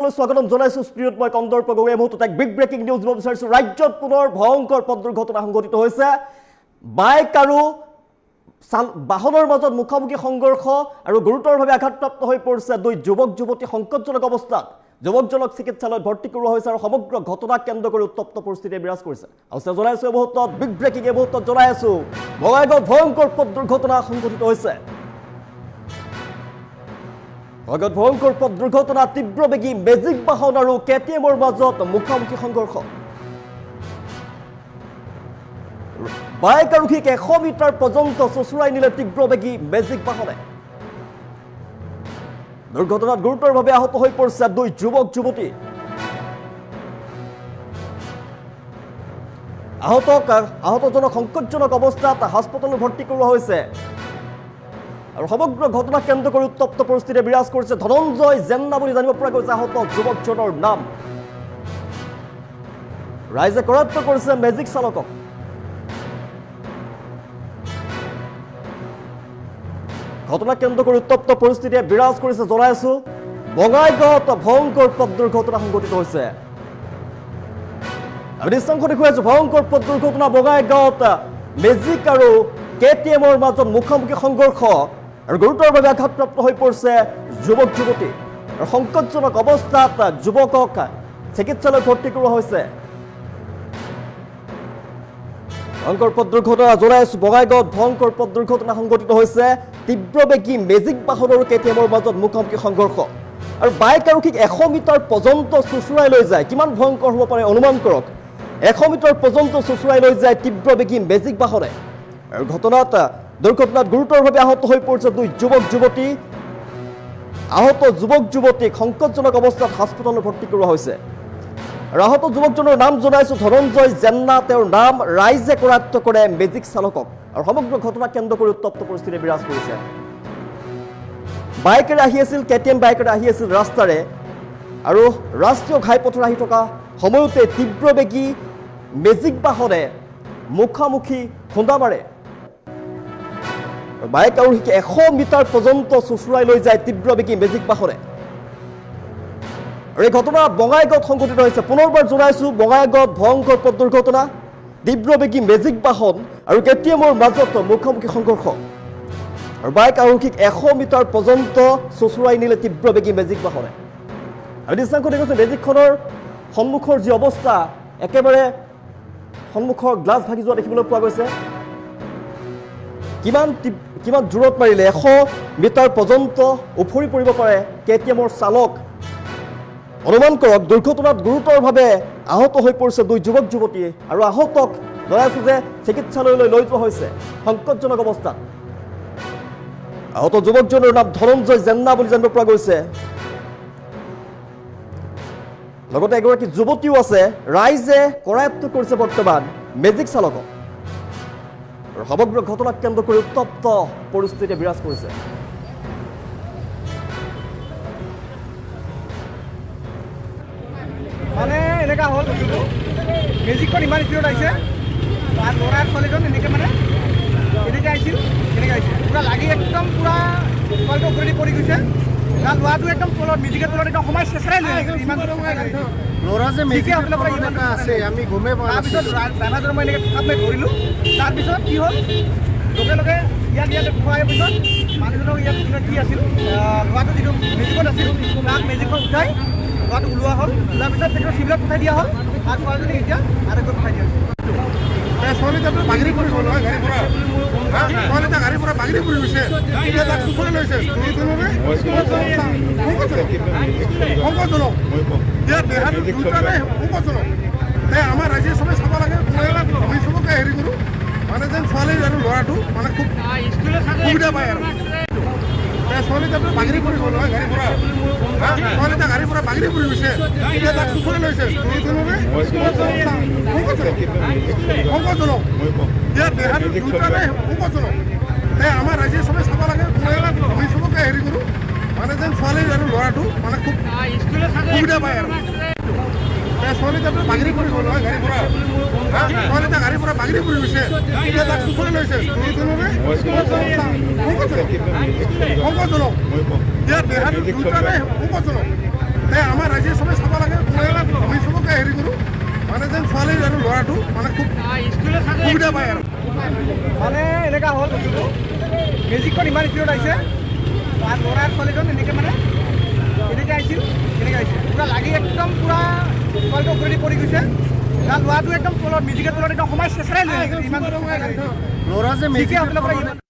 সকললৈ স্বাগতম জনাইছো স্পিৰিট মই কন্দৰ্প গগৈ এই মুহূৰ্তত এক বিগ ব্ৰেকিং নিউজ দিব বিচাৰিছো ৰাজ্যত পুনৰ ভয়ংকৰ পথ দুৰ্ঘটনা সংঘটিত হৈছে বাইক আৰু বাহনৰ মাজত মুখামুখি সংঘৰ্ষ আৰু গুৰুতৰভাৱে আঘাতপ্ৰাপ্ত হৈ পৰিছে দুই যুৱক যুৱতী সংকটজনক অৱস্থাত যুৱকজনক চিকিৎসালয়ত ভৰ্তি কৰোৱা হৈছে আৰু সমগ্ৰ ঘটনাক কেন্দ্ৰ কৰি উত্তপ্ত পৰিস্থিতিয়ে বিৰাজ কৰিছে আৰু জনাইছো এই মুহূৰ্তত বিগ ব্ৰেকিং এই মুহূৰ্তত জনাই আছো বঙাইগাঁৱত ভয়ংকৰ পথ দুৰ্ঘটনা সংঘটিত হৈছে ভয়ংকৰ পথ দুৰ্ঘটনা তীব্ৰবেগী মেজিক বাহন আৰু কেটিএমৰ মাজত মুখামুখি সংঘৰ্ষ বাইক আৰোহীক 100 মিটাৰ পৰ্যন্ত চচুৰাই নিলে তীব্ৰবেগী মেজিক বাহনে দুৰ্ঘটনাত গুৰুতৰভাৱে আহত হৈ পৰিছে দুই যুৱক যুৱতী আহতজনক সংকটজনক অৱস্থাত হাস্পতালত ভৰ্তি কৰোৱা হৈছে আৰু সমগ্ৰ ঘটনা কেন্দ্ৰ কৰি উত্তপ্ত পৰিস্থিতিয়ে বিৰাজ কৰিছে ধনঞ্জয় জেন্না বুলি জানিব পৰা গৈছে আহত যুৱকজনৰ নাম ৰাইজে কৰায়ত্ব কৰিছে মেজিক চালকক ঘটনা কেন্দ্ৰ কৰি উত্তপ্ত পৰিস্থিতিয়ে বিৰাজ কৰিছে জনাই আছো বঙাইগাঁৱত ভয়ংকৰ পথ দুৰ্ঘটনা সংঘটিত হৈছে আমি দৃশ্যাংশ দেখুৱাই আছো ভয়ংকৰ পথ দুৰ্ঘটনা বঙাইগাঁৱত মেজিক আৰু কেটিএমৰ মাজত মুখামুখি সংঘৰ্ষ আৰু গুৰুতৰভাৱে আঘাতপ্ৰাপ্ত হৈ পৰিছে যুৱক যুৱতী আৰু সংকটজনক অৱস্থাত যুৱকক চিকিৎসালয়ত ভৰ্তি কৰোৱা হৈছে ভয়ংকৰ পথ দুৰ্ঘটনা জনাই আছো বঙাইগাঁৱত ভয়ংকৰ পথ দুৰ্ঘটনা সংঘটিত হৈছে তীব্ৰবেগী মেজিক বাহন আৰু কেটিএমৰ মাজত মুখামুখি সংঘৰ্ষ আৰু বাইক আৰোহীক 100 মিটাৰ পৰ্যন্ত চুচুৰাই লৈ যায় কিমান ভয়ংকৰ হ'ব পাৰে অনুমান কৰক 100 মিটাৰ পৰ্যন্ত চুচুৰাই লৈ যায় তীব্ৰবেগী মেজিক বাহনে আৰু দুৰ্ঘটনাত গুৰুতৰভাৱে আহত হৈ পৰিছে দুই যুৱক যুৱতী আহত যুৱক যুৱতীক সংকটজনক অৱস্থাত হাস্পতালত ভৰ্তি কৰোৱা হৈছে আৰু আহত যুৱকজনৰ নাম জনাইছো ধনঞ্জয় জেন্না তেওঁৰ নাম ৰাইজে কৰায়ত্ব কৰে মেজিক চালকক আৰু সমগ্ৰ ঘটনা কেন্দ্ৰ কৰি উত্তপ্ত পৰিস্থিতিয়ে বিৰাজ কৰিছে বাইকেৰে আহি আছিল কেটিএম বাইকেৰে আহি আছিল ৰাস্তাৰে আৰু ৰাষ্ট্ৰীয় ঘাইপথৰ আহি থকা সময়তে তীব্ৰবেগী মেজিক বাহনে মুখামুখি খুন্দা মাৰে বাইক আৰোহীক 100 মিটাৰ পৰ্যন্ত চুচুৰাই লৈ যায় তীব্ৰবেগী মেজিক বাহনে আৰু এই ঘটনা বঙাইগাঁৱত সংঘটিত হৈছে পুনৰবাৰ জনাইছো বঙাইগাঁৱত ভয়ংকৰ পথ দুৰ্ঘটনা তীব্ৰবেগী মেজিক বাহন আৰু কেটিএমৰ মাজত মুখামুখি সংঘৰ্ষ আৰু বাইক আৰোহীক 100 মিটাৰ পৰ্যন্ত চুচুৰাই নিলে তীব্ৰবেগী মেজিক বাহনে আৰু দৃশ্যাংশ দেখিছো মেজিকখনৰ সন্মুখৰ যি অৱস্থা একেবাৰে সন্মুখৰ গ্লাছ ভাগি যোৱা দেখিবলৈ পোৱা গৈছে কিমান জোৰত মাৰিলে 100 মিটাৰ পৰ্যন্ত উফৰি পৰিব পাৰে কেটিএমৰ চালক অনুমান কৰক দুৰ্ঘটনাত গুৰুতৰভাৱে আহত হৈ পৰিছে দুই যুৱক যুৱতী আৰু আহতক জনাইছো যে চিকিৎসালয়লৈ লৈ যোৱা হৈছে সংকটজনক অৱস্থাত আহত যুৱকজনৰ নাম ধনঞ্জয় জেন্না বুলি জানিব পৰা গৈছে লগতে এগৰাকী যুৱতীও আছে ৰাইজে কৰায়ত্ব কৰিছে বৰ্তমান মেজিক চালকক আৰু সমগ্ৰ ঘটনাক কেন্দ্ৰ কৰি উত্তপ্ত পৰিস্থিতিয়ে বিৰাজ কৰিছে মানে এনেকা হ'ল মেজিকখন ইমান স্পীডত আহিছে তাৰ ল'ৰা ছোৱালীজন এনেকৈ আহিছিল পূৰা লাগি একদম পূৰা ছোৱালীটো ওপৰেদি পৰি গৈছে তাৰ ল'ৰাটো একদম তলত মেজিকৰ তলত একদম সোমাই চেঁচৰাই লৈ ইমান ল'ৰা যে মেজিক আছে আমি গমেই পোৱা তাৰপিছত ড্ৰাইভাৰজনক মই এনেকৈ থাপ মাৰি ধৰিলোঁ তাৰপিছত কি হ'ল লগে লগে ইয়াত খোৱাৰ পিছত মানুহজনক ইয়াত কি আছিল ল'ৰাটো যিটো মেজিকত আছিল তাক মেজিকখন উঠাই ল'ৰাটো ওলোৱা হ'ল ওলোৱাৰ পিছত তেখেতৰ চিভিলত পঠাই দিয়া হ'ল আৰু ছোৱালীজনী এতিয়া আৰোগ্য পঠাই দিয়া হৈছে ছোৱালীটো বাগৰি পৰিব নহয় গাড়ীৰ পৰা ছোৱালীটা গাড়ীৰ পৰা বাগৰি পৰি গৈছে এতিয়া তাক চুচৰি লৈছে সংকটজনক ইয়াত দেহাটো দুটানে সংকটজনক আমাৰ ৰাইজে চবে চাব লাগে আমি চবকে হেৰি কৰোঁ মানে যেন ছোৱালী আৰু ল'ৰাটো মানে খুব সুবিধা পায় আৰু ছোৱালীটা বাগৰি পৰিব নহয় গাড়ীৰ পৰা ছোৱালীটা গাড়ীৰ পৰা বাগৰি পৰি গৈছে এতিয়া তাক চুচৰি লৈছে সংকটজনক ইয়াত দেহাটো দুটানে সংকটজনক আমাৰ ৰাইজে চবে চাব লাগে আমি চবকে হেৰি কৰোঁ মানে যেন ছোৱালী আৰু ল'ৰাটো মানে খুব সুবিধা পায় আৰু ছোৱালীটা বাগৰি পৰিব নহয় গাড়ীৰ পৰা ছোৱালীটা গাড়ীৰ পৰা বাগৰি পৰি গৈছে এতিয়া তাক চুচৰি লৈছে সংকটজনক ইয়াত দেহাটো দুটানে সংকটজনক আমাৰ ৰাইজে চবে চাব লাগে আমি চবকে হেৰি কৰোঁ মানে যেন ছোৱালী আৰু ল'ৰাটো মানে খুব সুবিধা পায় আৰু মানে এনেকুৱা হ'ল বস্তুটো মেজিকখন ইমান স্পীডত আহিছে আৰু ল'ৰা ছোৱালীজন এনেকৈ মানে এনেকৈ আহিছিল পূৰা লাগি একদম পূৰা ছোৱালীটো ওপৰেদি পৰি গৈছে তাৰ ল'ৰাটো একদম তলত মেজিকৰ তলত একদম সোমাই চেঁচৰাই লৈ আহিছিল ইমান ল'ৰা যে মেজিকে আপোনালোকৰ